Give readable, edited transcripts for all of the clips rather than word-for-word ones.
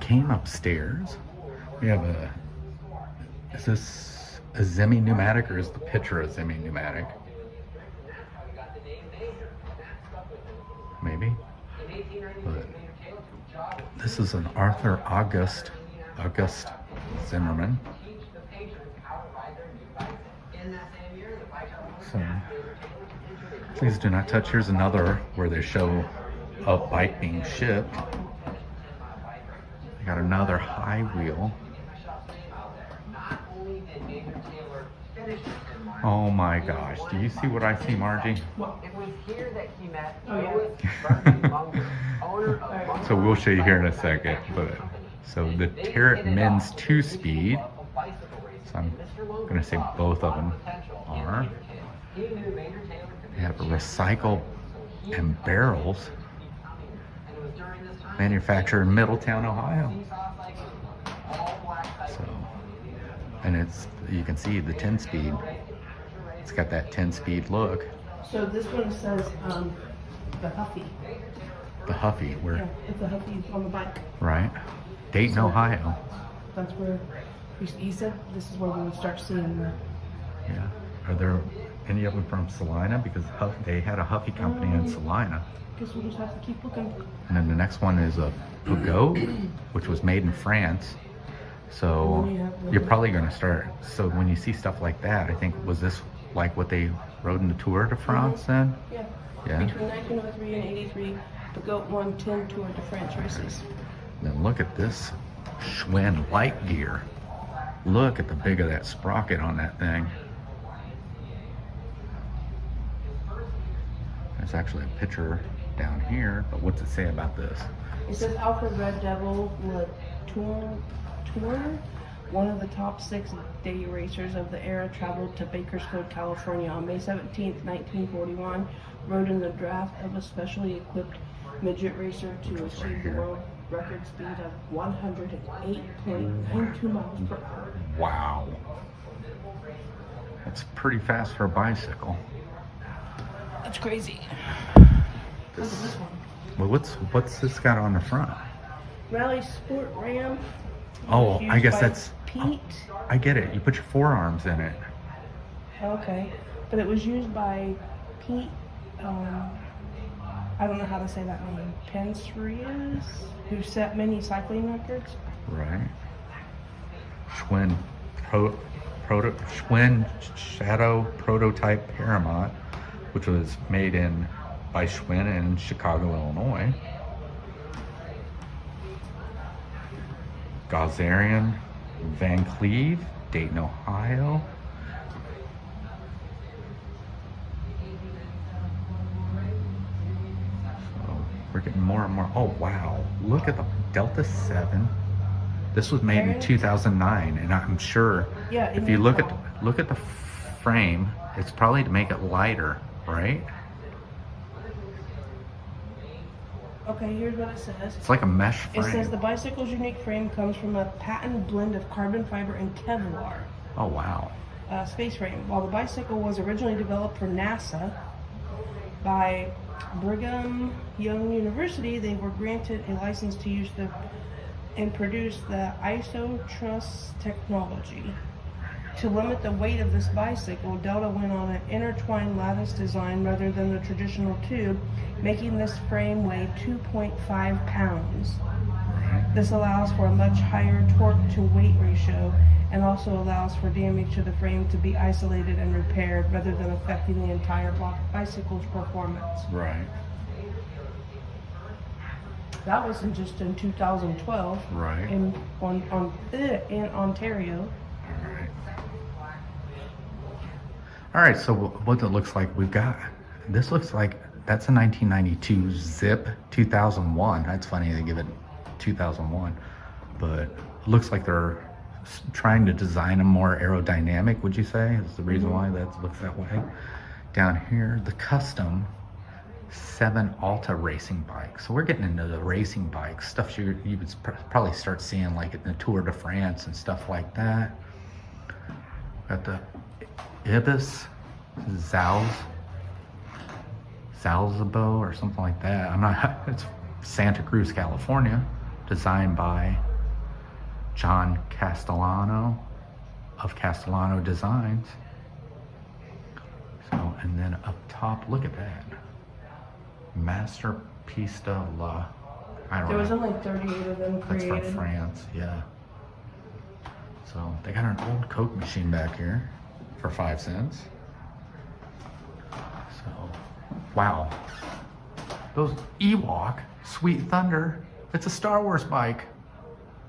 came upstairs. We have is this a Zemi pneumatic or is the picture a Zemi pneumatic? Maybe. But this is an Arthur August Zimmerman. So please do not touch. Here's another where they show a bike being shipped. They got another high wheel. Oh my gosh, do you see what I see, Margie? It was here that he met So we'll show you here in a second. But so the Tarrant Men's 2-speed. So I'm gonna say both of them are. They have a recycle and barrels. Manufactured in Middletown, Ohio. So, and it's, you can see the 10-speed. It's got that 10-speed look. So this one says the Huffy. The Huffy, where? Yeah, it's a Huffy on the bike. Right. Dayton, Ohio. That's where he said this is where we would start seeing the. Yeah. Are there any of them from Salina? Because they had a Huffy company in Salina. Guess we'll just have to keep looking. And then the next one is a Pugot, which was made in France. So you're probably going to start. So when you see stuff like that, I think, was this like what they rode in the Tour de France then? Yeah. Yeah. Between 1903 and 83, Pugot won 10 Tour de France races. Then look at this Schwinn light gear. Look at the big of that sprocket on that thing. There's actually a picture down here, but what's it say about this? It says Alfred Red Devil Tour, one of the top 6 day racers of the era, traveled to Bakersfield, California on May 17, 1941, rode in the draft of a specially equipped midget racer to achieve the world record speed of 108.92 miles per hour. Wow. That's pretty fast for a bicycle. That's crazy. Look at this one. Well, what's this got on the front? Rally Sport Ram. Oh, Used I guess by that's Pete. I get it. You put your forearms in it. Okay, but it was used by Pete. I don't know how to say that name. Pensrius, who set many cycling records. Right. Schwinn Shadow Prototype Paramount, which was made by Schwinn in Chicago, Illinois. Gazarian Van Cleve, Dayton, Ohio. So we're getting more and more. Oh wow, look at the Delta 7. This was made in 2009, and I'm sure if you look at the frame, it's probably to make it lighter, right? Okay, here's what it says. It's like a mesh frame. It says the bicycle's unique frame comes from a patent blend of carbon fiber and Kevlar. Oh wow. Space frame. While the bicycle was originally developed for NASA by Brigham Young University, they were granted a license to use and produce the isotrust technology. To limit the weight of this bicycle, Delta went on an intertwined lattice design rather than the traditional tube, making this frame weigh 2.5 pounds. This allows for a much higher torque to weight ratio and also allows for damage to the frame to be isolated and repaired rather than affecting the entire bicycle's performance. Right. That was just in 2012. Right. In Ontario. All right, so what it looks like we've got, this looks like that's a 1992 Zip 2001. That's funny they give it 2001, but it looks like they're trying to design them more aerodynamic, would you say? Is the reason why that looks that way. Down here, the custom 7 Alta racing bike. So we're getting into the racing bikes, stuff you would probably start seeing like in the Tour de France and stuff like that. Got the Ibis Zalzabo or something like that. It's Santa Cruz, California, designed by John Castellano of Castellano Designs. So, and then up top, look at that. Masterpiece de la, I don't There was know. only 38 of them That's created. from France, yeah. So they got an old Coke machine back here for 5 cents. So, wow. Those Ewok Sweet Thunder, it's a Star Wars bike.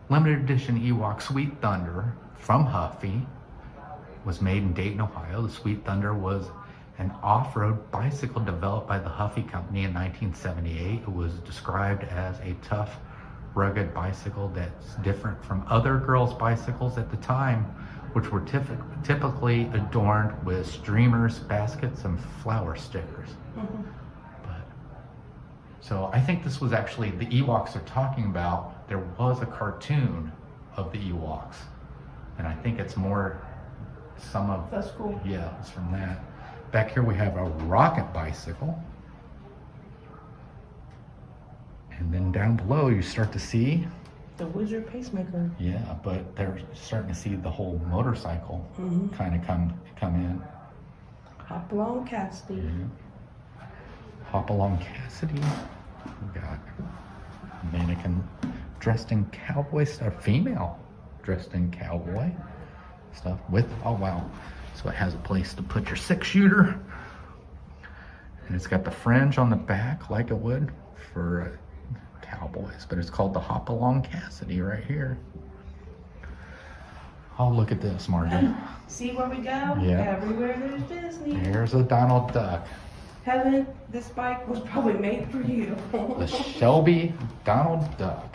Limited edition Ewok Sweet Thunder from Huffy was made in Dayton, Ohio. The Sweet Thunder was an off-road bicycle developed by the Huffy Company in 1978. It was described as a tough, rugged bicycle that's different from other girls' bicycles at the time, which were typically adorned with streamers, baskets, and flower stickers. Mhm. But so I think this was actually the Ewoks they're talking about. There was a cartoon of the Ewoks, and I think it's more some of That's cool. yeah, it's from that. Back here we have a rocket bicycle. And then down below you start to see, The Wizard Pacemaker. yeah, but they're starting to see the whole motorcycle Mhm. kind of come in. Hop along, Cassidy. Yeah. Hop along Cassidy. We got a mannequin dressed in cowboy stuff, female dressed in cowboy stuff with, oh wow. So it has a place to put your 6-shooter. And it's got the fringe on the back like it would for cowboys, but it's called the Hop Along Cassidy right here. Oh, look at this, Margie. See where we go? Yeah. Everywhere there's Disney. Here's a Donald Duck. Heaven, this bike was probably made for you. The Shelby Donald Duck.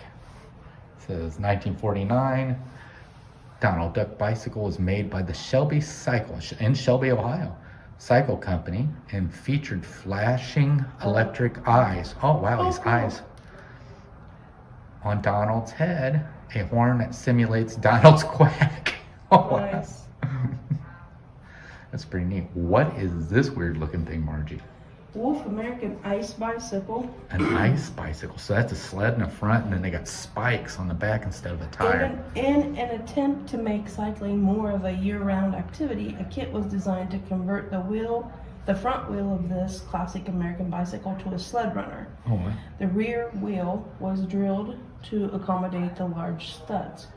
It says 1949. Donald Duck bicycle was made by the Shelby Cycle in Shelby, Ohio. Cycle Company and featured flashing electric eyes. Oh wow, Oh, these cool. eyes. On Donald's head, a horn that simulates Donald's quack. Oh, wow. Nice. That's pretty neat. What is this weird looking thing, Margie? Wolf American Ice Bicycle. An ice bicycle. So that's a sled in the front, and then they got spikes on the back instead of a tire. In an attempt to make cycling more of a year-round activity, a kit was designed to convert the front wheel of this classic American bicycle to a sled runner. Oh, wow. The rear wheel was drilled to accommodate the large studs.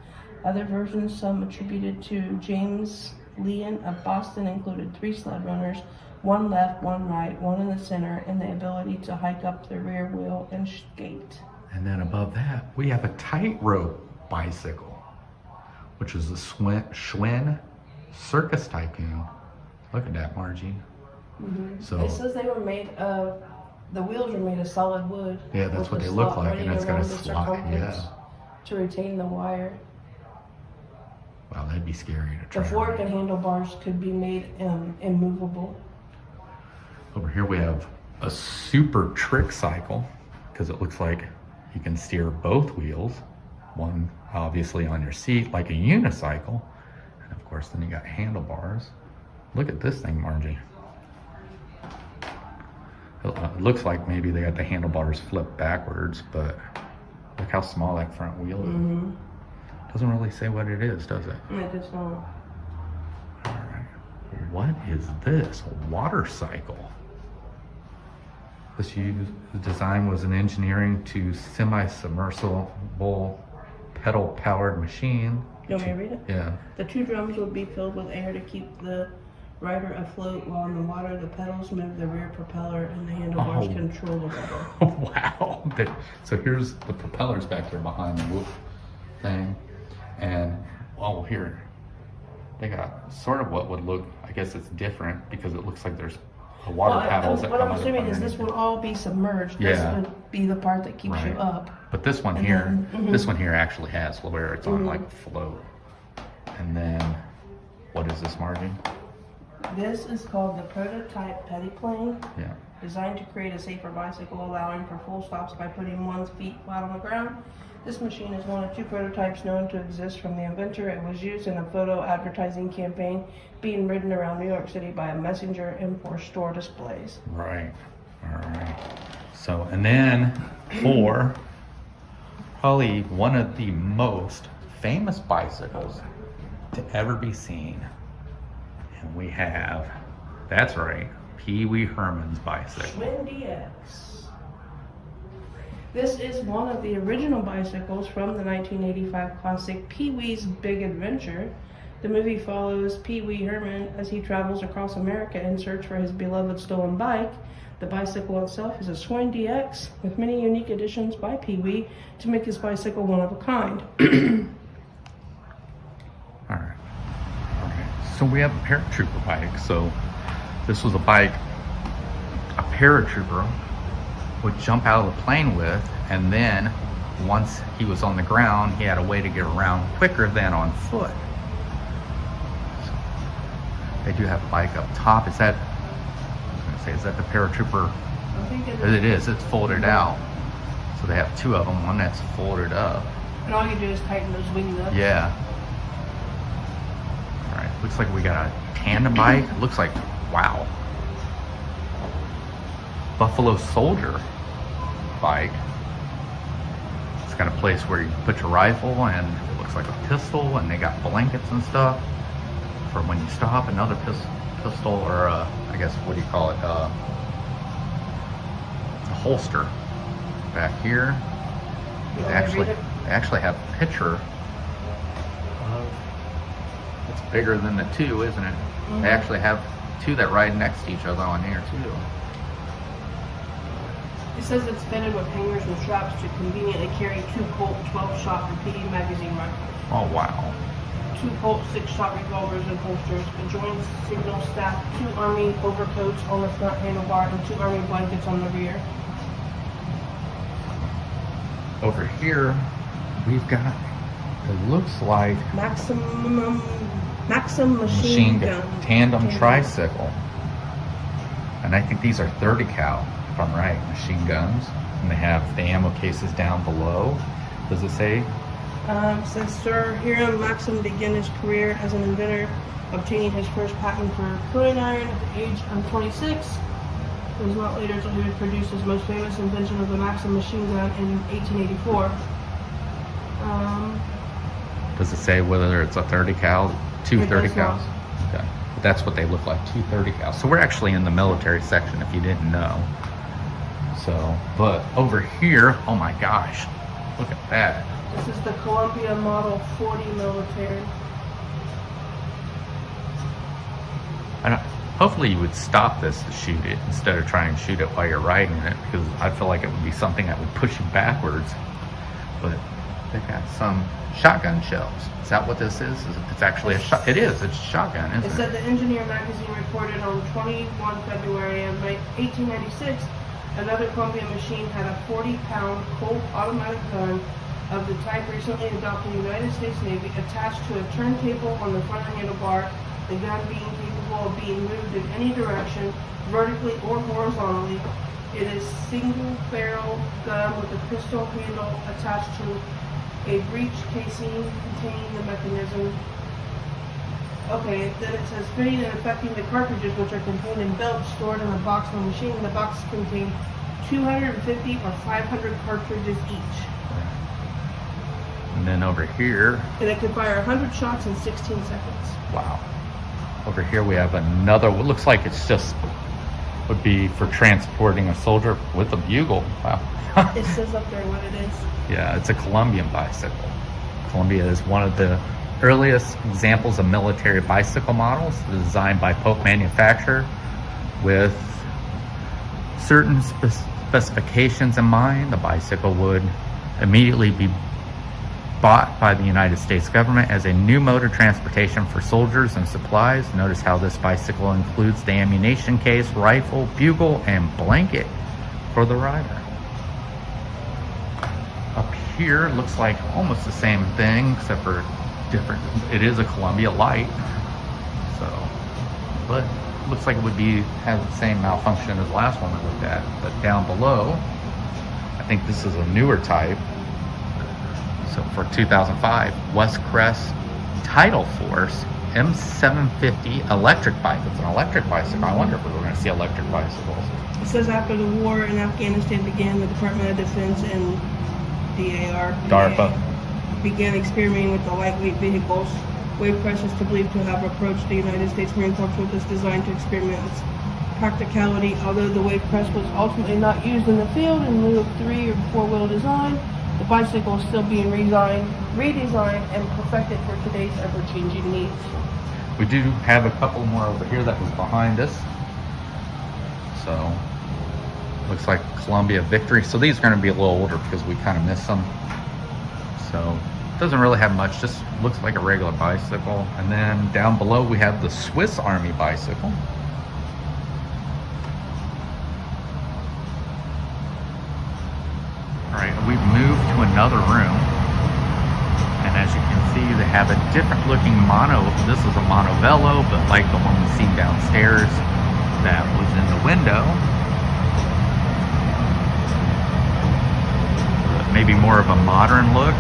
Other versions, some attributed to James Leon of Boston, included 3 sled runners, one left, one right, one in the center, and the ability to hike up the rear wheel and skate. And then above that, we have a tightrope bicycle, which is a Schwinn Circus Tycoon. Look at that, Margie. So It says they were made of, the wheels were made of solid wood. yeah, that's with what a they look slot like, and running it's got a around the slot. circumference Yeah. to retain the wire. Wow, that'd be scary to try. The fork and handlebars could be made immovable. Over here we have a super trick cycle, because it looks like you can steer both wheels, one obviously on your seat like a unicycle, and of course then you got handlebars. Look at this thing, Margie. It looks like maybe they got the handlebars flipped backwards, but look how small that front wheel is. Doesn't really say what it is, does it? It is not. All right. What is this? A water cycle. The design was an engineering to semi-submersible pedal-powered machine. You want me to read it? Yeah. The 2 drums would be filled with air to keep the rider afloat while in the water. The pedals move the rear propeller and the handlebars Oh. control the rudder. Wow. So here's the propellers back here behind the whoop thing. And oh, here, they got sort of what would look, I guess it's different because it looks like there's a water paddles that what come I'm out assuming is underneath this would it. all be submerged. Yeah. This would be the part that keeps you Right. up. But this one And here, then- this one here actually has where it's on like a float. And then, what is this, Margie? This is called the prototype petty plane, Yeah. designed to create a safer bicycle, allowing for full stops by putting one's feet flat on the ground. This machine is one of 2 prototypes known to exist from the inventor. It was used in a photo advertising campaign being ridden around New York City by a messenger and for store displays. Right. All right. So, and then for probably one of the most famous bicycles to ever be seen. And we have, that's right, Pee Wee Herman's bicycle. Schwinn DX. This is one of the original bicycles from the 1985 classic Pee Wee's Big Adventure. The movie follows Pee Wee Herman as he travels across America in search for his beloved stolen bike. The bicycle itself is a Schwinn DX with many unique additions by Pee Wee to make his bicycle one of a kind. Alright. So we have a paratrooper bike. So this was a bike a paratrooper would jump out of the plane with, and then once he was on the ground, he had a way to get around quicker than on foot. So they do have a bike up top. Is that, I was gonna say, is that the paratrooper? I think It is, it's folded out. So they have two of them, one that's folded up. And all you do is tighten those wings up. Yeah. All right, looks like we got a tandem bike. Looks like, wow. Buffalo Soldier bike. It's got a place where you put your rifle, and it looks like a pistol, and they got blankets and stuff for when you stop. Another pistol, or I guess, what do you call it? A holster back here. You They want me to read it? actually have a picture of, it's bigger than the two, isn't it? Mhm. They actually have two that ride next to each other on here too. It says it's fitted with hangers and straps to conveniently carry two Colt 12-shot repeating magazine rifles, Oh wow. two Colt 6-shot revolvers and holsters, a joint signal staff, two Army overcoats on the front handlebar, and two Army blankets on the rear. Over here we've got, it looks like Maxim machine gun. tandem tricycle. And I think these are 30 cal, if I'm right, machine guns. And they have the ammo cases down below. Does it say? Says Sir Hiram Maxim began his career as an inventor, obtaining his first patent for curling iron at the age of 26. It was not later until he would produce his most famous invention of the Maxim machine gun in 1884. Does it say whether it's a 30 cal, two It 30 does cals? not. Okay. But that's what they look like, two 30 cals. So we're actually in the military section, if you didn't know. So, but over here, oh my gosh, look at that. This is the Columbia Model 40 military. I don't, hopefully you would stop this to shoot it instead of trying to shoot it while you're riding it, because I feel like it would be something that would push you backwards. But they got some shotgun shells. Is that what this is? It's actually a shot. It is. It's a shotgun, It isn't said it? the Engineer magazine reported on 21 February of 1896, another Columbia machine had a 40-pound Colt automatic gun of the type recently adopted in the United States Navy attached to a turntable on the front handlebar, the gun being capable of being moved in any direction, vertically or horizontally. It is single-barrel gun with a pistol handle attached to a breech casing containing the mechanism. Okay, then it says fitting and affecting the cartridges, which are contained in belts stored in a box on the machine. The box contains 250 or 500 cartridges each. And then over here, And it can fire 100 shots in 16 seconds. wow. Over here we have another, what looks like it's just, would be for transporting a soldier with a bugle. Wow. It says up there what it is. Yeah, it's a Columbian bicycle. Columbia is one of the earliest examples of military bicycle models designed by Polk manufacturer with certain specifications in mind. The bicycle would immediately be bought by the United States government as a new mode of transportation for soldiers and supplies. Notice how this bicycle includes the ammunition case, rifle, bugle, and blanket for the rider. Up here, it looks like almost the same thing, except for different. It is a Columbia Light, so, but looks like it would be have the same malfunction as the last one we looked at. But down below, I think this is a newer type. So for 2005, West Crest Tidal Force M750 electric bike. It's an electric bicycle. I wonder if we were going to see electric bicycles. It says after the war in Afghanistan began, the Department of Defense and DAR. DARPA. began experimenting with the lightweight vehicles. Wave Crest is believed to have approached the United States Marine Corps with this design to experiment its practicality. Although the Wave Crest was ultimately not used in the field in lieu of 3 or 4-wheel design, the bicycle is still being redesigned and perfected for today's ever-changing needs. We do have a couple more over here that was behind us. So, looks like Columbia Victory. So these are going to be a little older because we kind of missed them. So, doesn't really have much, just looks like a regular bicycle. And then down below we have the Swiss Army bicycle. Alright, we've moved to another room. And as you can see, they have a different looking mono. This is a monovelo, but like the one we've seen downstairs that was in the window. Maybe more of a modern look.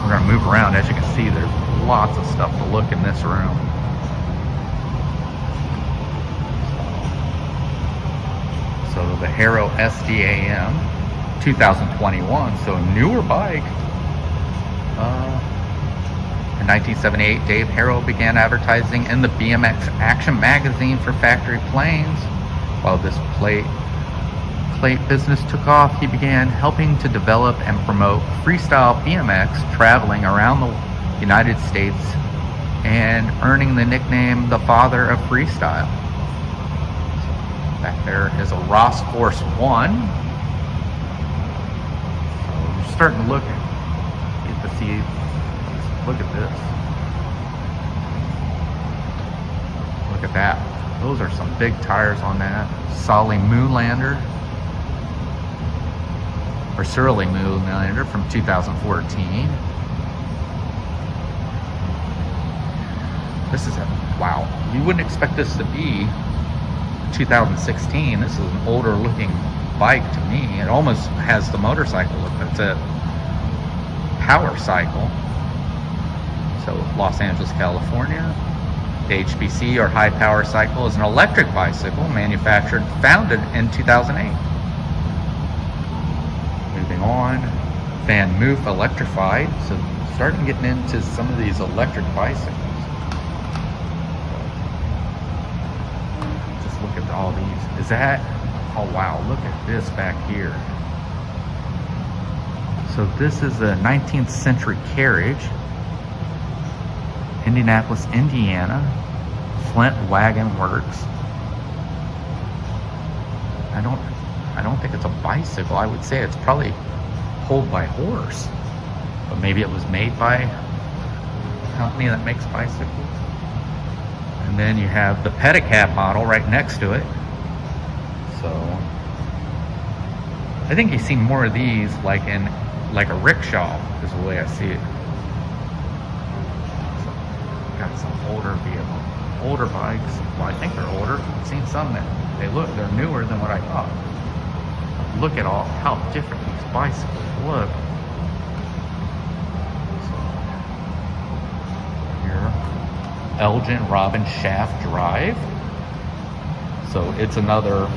We're going to move around. As you can see, there's lots of stuff to look in this room. So the Hero SDAM 2021, so a newer bike. In 1978, Dave Harrow began advertising in the BMX Action magazine for factory planes. While this plate business took off, he began helping to develop and promote freestyle BMX, traveling around the United States and earning the nickname the father of freestyle. Back there is a Ross Force 1. So you're starting to look at, get to see, look at this. Look at that. Those are some big tires on that. Solly Moonlander. Or Surly Moonlander from 2014. This is a, wow. You wouldn't expect this to be 2016. This is an older looking bike to me. It almost has the motorcycle look. It's a power cycle. So Los Angeles, California. The HPC, or High Power Cycle, is an electric bicycle manufactured, founded in 2008. Moving on, Van Moof Electrified. So starting getting into some of these electric bicycles. Just look at all these. Is that, oh wow, look at this back here. So this is a 19th century carriage. Indianapolis, Indiana. Flint Wagon Works. I don't think it's a bicycle. I would say it's probably pulled by horse. But maybe it was made by a company that makes bicycles. And then you have the pedicab model right next to it. So I think you see more of these like a rickshaw is the way I see it. So, got some older vehicles. Older bikes. Well, I think they're older. I've seen some that they're newer than what I thought. Look at all how different these bicycles look. So, here, Elgin Robin Shaft Drive. So it's another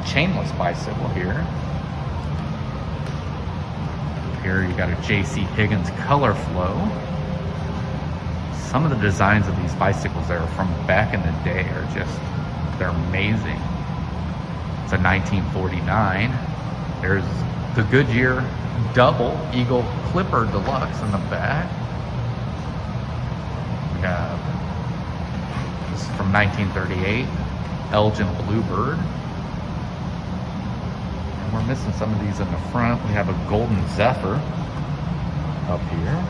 chainless bicycle here. Here you got a J.C. Higgins Color Flow. Some of the designs of these bicycles that are from back in the day are just, they're amazing. It's a 1949. There's the Goodyear Double Eagle Clipper Deluxe in the back. We have, this is from 1938, Elgin Bluebird. And we're missing some of these in the front. We have a Golden Zephyr up here.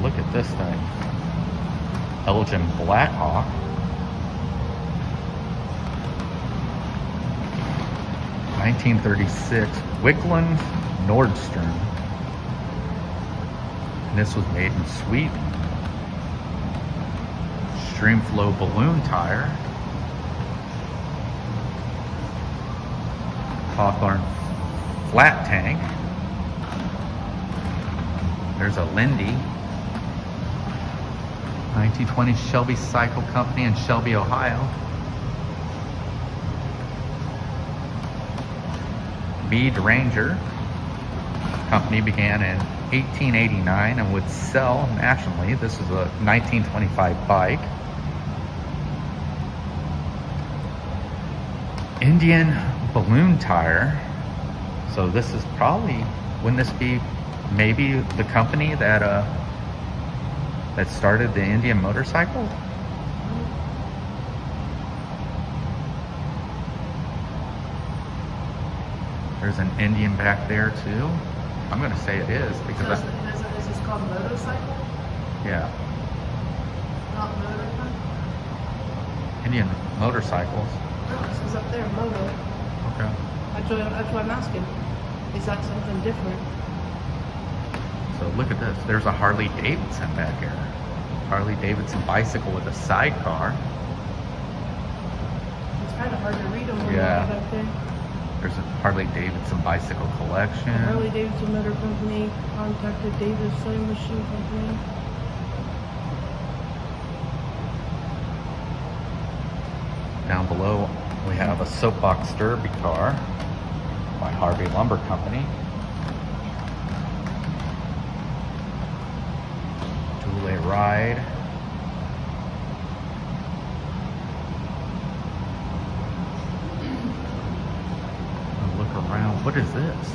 Look at this thing. Elgin Blackhawk. 1936 Wickland Nordstrom. And this was made in Sweden. Streamflow balloon tire. Hawthorne flat tank. There's a Lindy. 1920 Shelby Cycle Company in Shelby, Ohio. Meade Ranger company began in 1889 and would sell nationally. This is a 1925 bike. Indian balloon tire. So this is probably, wouldn't this be maybe the company that that started the Indian motorcycle? There's an Indian back there too. I'm gonna say it is because This is called motorcycle, yeah, not motor. Indian motorcycles. No, this is up there, moto. Okay. That's what I'm asking. Is that something different? So look at this. There's a Harley Davidson back here. Harley Davidson bicycle with a sidecar. It's kind of hard to read them when Yeah. you get up there. There's a Harley Davidson bicycle collection. Harley Davidson Motor Company contacted Davis Sewing Machine Company. Down below, we have a soapbox derby car by Harvey Lumber Company. Dual ride. And look around. What is this?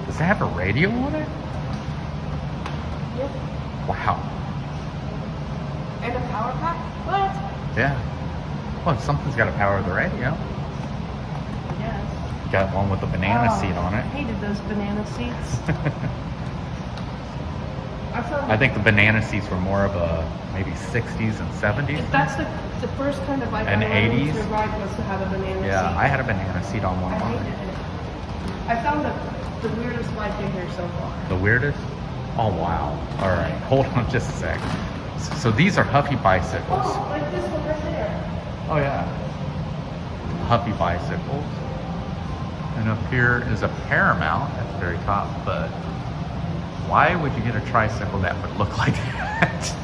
Does it have a radio on it? Yep. Wow. And a power pack? What? Yeah. Well, something's got to power the radio. Yes. Got one with a banana Oh, seat on I it. hated those banana seats. I found I think the banana seats were more of a maybe 60s and 70s. if that's the first kind of bike And I wanted 80s? to ride was to have a banana Yeah, seat. I had a banana seat on one I of hated mine. it. I found the weirdest bike in here so far. The weirdest? Oh, wow. All right, hold on just a sec. So these are Huffy bicycles. Oh, like this one right there. Oh, yeah. Huffy bicycles. And up here is a Paramount at the very top, but why would you get a tricycle that would look like that?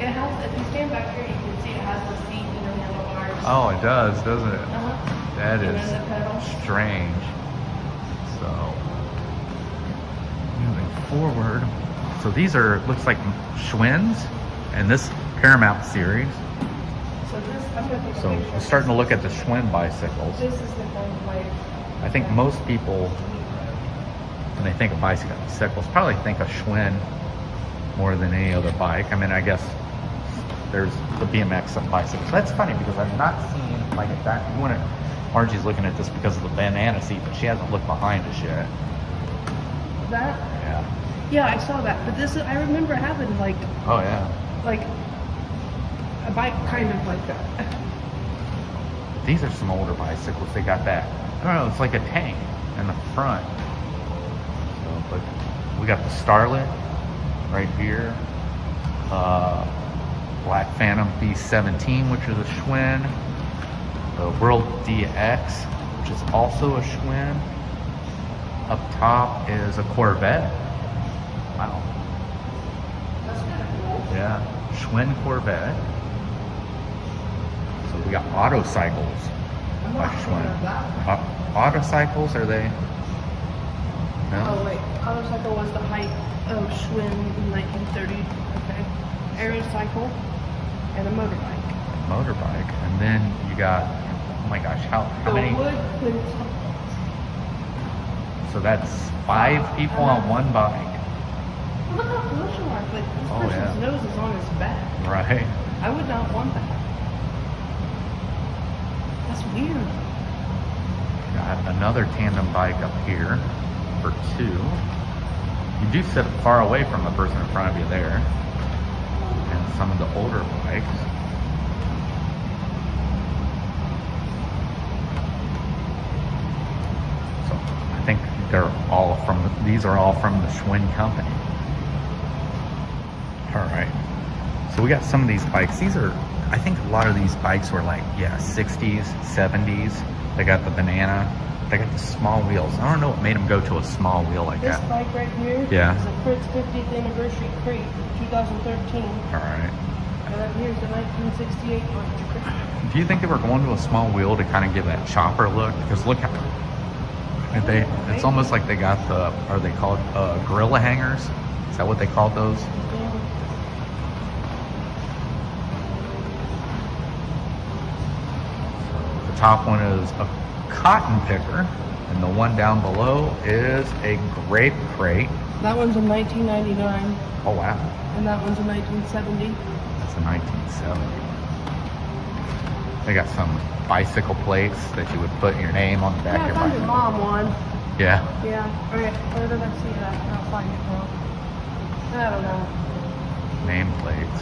It has, if you stand back here, you can see it has the seat and the handlebars. Oh, it does, doesn't it? Uh-huh. That And is then the pedal. strange. So, moving forward. So these are, looks like Schwinn's and this Paramount series. So this, I'm gonna take a So picture. we're starting to look at the Schwinn bicycles. This is the kind of like, I think most people, when they think of bicycles, probably think of Schwinn more than any other bike. I mean, I guess there's the BMX of bicycles. That's funny because I've not seen like that. You want to, Margie's looking at this because of the banana seat, but she hasn't looked behind us yet. that? Yeah. Yeah, I saw that. But this, I remember having like Oh yeah. a bike kind of like that. These are some older bicycles. They got that. I don't know. It's like a tank in the front. So, but we got the Starlet right here. Black Phantom B17, which is a Schwinn. The World DX, which is also a Schwinn. Up top is a Corvette. Wow. That's kind of cool. Yeah, Schwinn Corvette. So we got Autocycles I'm by not sure Schwinn. of that. Autocycles, are they? No? Oh wait, Autocycle was the height of Schwinn in 1930. Okay. Aerocycle and a motorbike. Motorbike. And then you got, oh my gosh, how The many? wood quintet. So that's 5 people on one bike. Look how close you are. Like this Oh, person's yeah. nose is on his back. Right. I would not want that. That's weird. Got another tandem bike up here for 2. You do sit far away from the person in front of you there. And some of the older bikes. So I think these are all from the Schwinn company. All right. So we got some of these bikes. These are, I think a lot of these bikes were like, yeah, 60s, 70s. They got the banana. They got the small wheels. I don't know what made them go to a small wheel like This that. bike right here Yeah. is a Fritz 50th anniversary crate, 2013. All right. And up here's the 1968 one. Do you think they were going to a small wheel to kind of give that chopper look? Because look how, It's almost like they got the, are they called gorilla hangers? Is that what they called those? The top one is a cotton picker, and the one down below is a grape crate. That one's in 1999, Oh wow, and that one's in 1970. that's a 1970. They got some bicycle plates that you would put your name on the back Yeah, I of found your your bicycle. mom one. Yeah. Yeah. Okay. Where did I see that? I'll find it now. I don't know. Nameplates.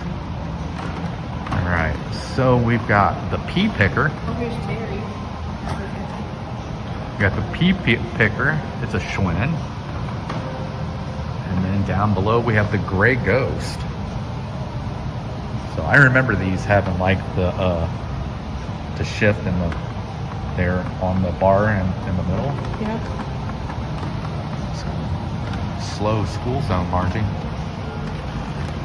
All right, so we've got the pea picker. Oh, here's Terry. We got the picker. It's a Schwinn. And then down below we have the Gray Ghost. So I remember these having like the shift in the there on the bar in the middle. Yeah. So, slow school zone, Margie.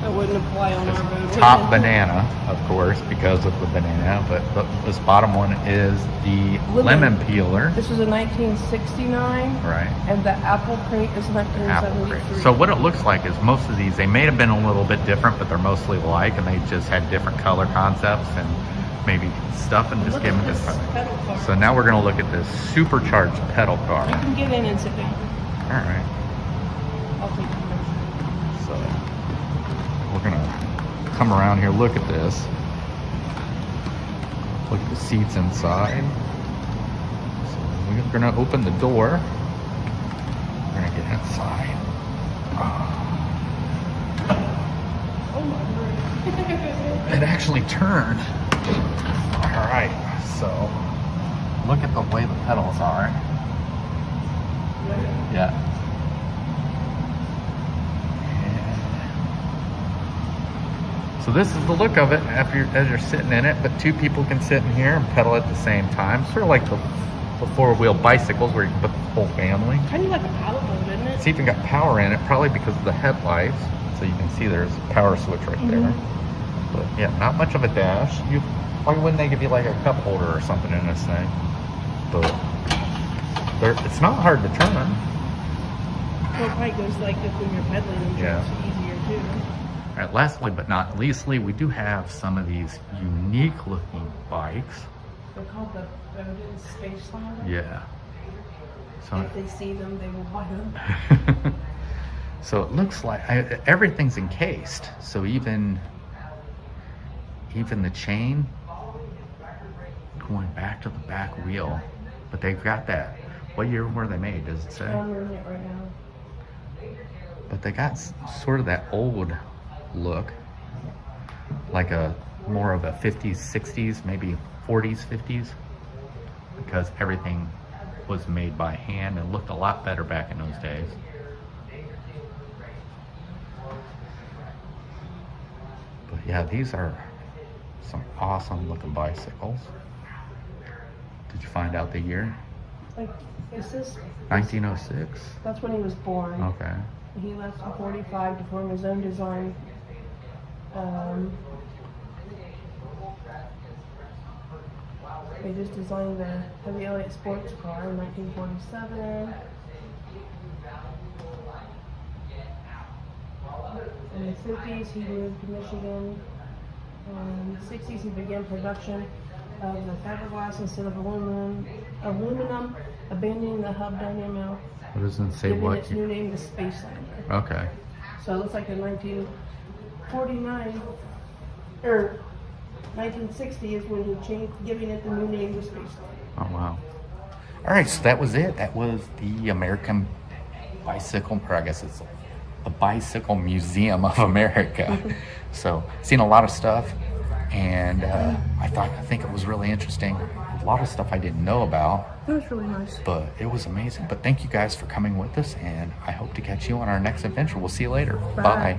That wouldn't apply on our road. Top banana, of course, because of the banana. But this bottom one is the lemon peeler. This is a 1969. Right. And the apple crate is Apple crate. 1973. So what it looks like is most of these, they may have been a little bit different, but they're mostly alike, and they just had different color concepts and maybe stuff and just Look give at them this different. pedal car. So now we're going to look at this supercharged pedal car. You can get in and sit down. All right. I'll take the measure. So we're going to come around here, look at this. Look at the seats inside. So we're going to open the door. We're going to get inside. Oh my word. It actually turned. All right, so look at the way the pedals are. Yeah. And so this is the look of it as you're sitting in it, but two people can sit in here and pedal at the same time. Sort of like the four-wheel bicycles where you can put the whole family. Kind of like a paddleboat, isn't it? It's even got power in it, probably because of the headlights. So you can see there's a power switch right there. But yeah, not much of a dash. Why wouldn't they give you like a cup holder or something in this thing? But it's not hard to turn. Well, it probably goes like this when you're pedaling and Yeah. it's easier too. All right, lastly but not leastly, we do have some of these unique looking bikes. They're called the Odin Space Slider. Yeah. So If they see them, they will buy them. so it looks like everything's encased. So even the chain going back to the back wheel, but they've got that. What year were they made? Does it say? I'm reading it right now. But they got sort of that old look, like a more of a 50s, 60s, maybe 40s, 50s, because everything was made by hand and looked a lot better back in those days. But yeah, these are some awesome looking bicycles. Did you find out the year? Like, is this? 1906? That's when he was born. Okay. He left in 45 to form his own design. They just designed the Heavy Elliott sports car in 1947. In the 50s, he moved to Michigan. In the 60s, he began production of the fiberglass instead of aluminum, abandoning the hub dynamo, What does it say? giving What? its new name the Space Lander. Okay. So it looks like in 1949, or 1960 is when he changed, giving it the new name the Space Lander. Oh wow. All right, so that was it. That was the American Bicycle, or I guess it's the Bicycle Museum of America. So seen a lot of stuff, and I think it was really interesting. A lot of stuff I didn't know about, That was really nice. but it was amazing. But thank you guys for coming with us, and I hope to catch you on our next adventure. We'll see you later. Bye. Bye.